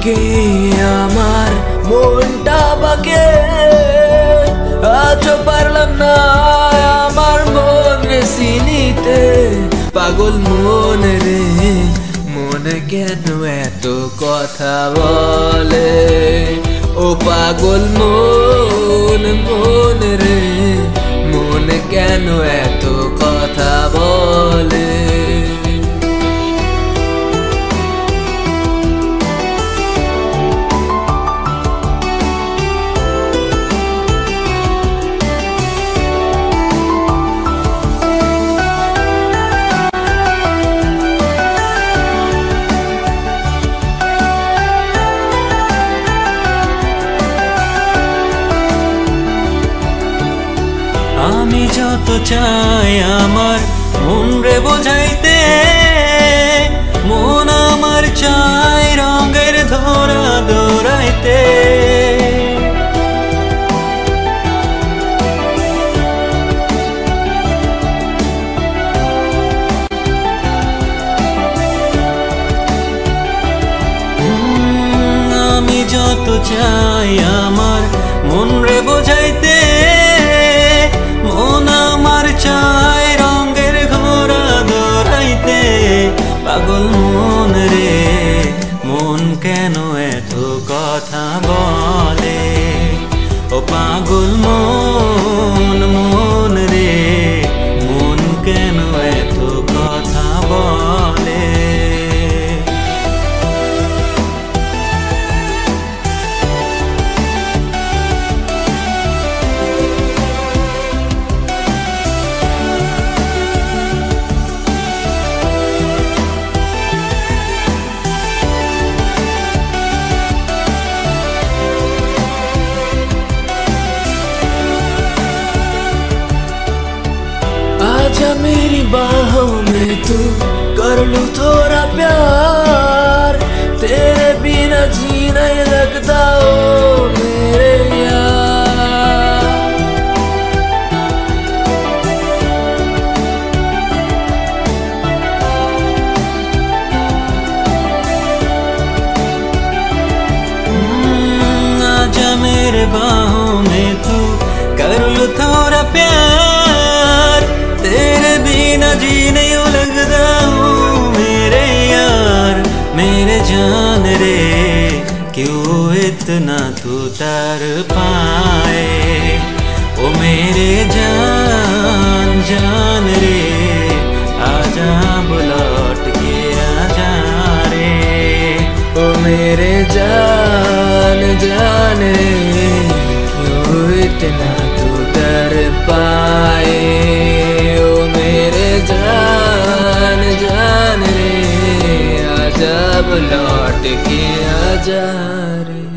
থেকে আমার মনটা বাকে আজও পারলাম না আমার মন রে চিনিতে। পাগল মন রে মন কেন এত কথা বলে, ও পাগল মন মন রে মন কেন এত কথা বলে। আমি যত চাই আমার মন রে বোঝাইতে, মন আমার চাই রঙের ধরা দৌড়াইতে। আমি যত চাই আমার মন রে বোঝাইতে, মন আমার চাই রঙের ঘোড়া দৌড়াইতে। পাগল মন রে মন কেন এত কথা বলে, ও পাগল মন মন রে মন কেন এত কথা বলে। आजा मेरी बाहों में तू कर लूं थोड़ा प्यार, तेरे बिना जी नहीं लगता ओ मेरे यार। आजा मेरे बाहों में तू कर लूं थोड़ा प्यार, तेरे बिना जी नहीं लगता हूँ मेरे यार। मेरे जान रे क्यों इतना तू तर पाए, ओ मेरे जान जान रे आजा लौट के आजा रे। ओ मेरे जान जान रे क्यों इतना तू तर पाए, जान जान रे आजा लौट के आजा रे।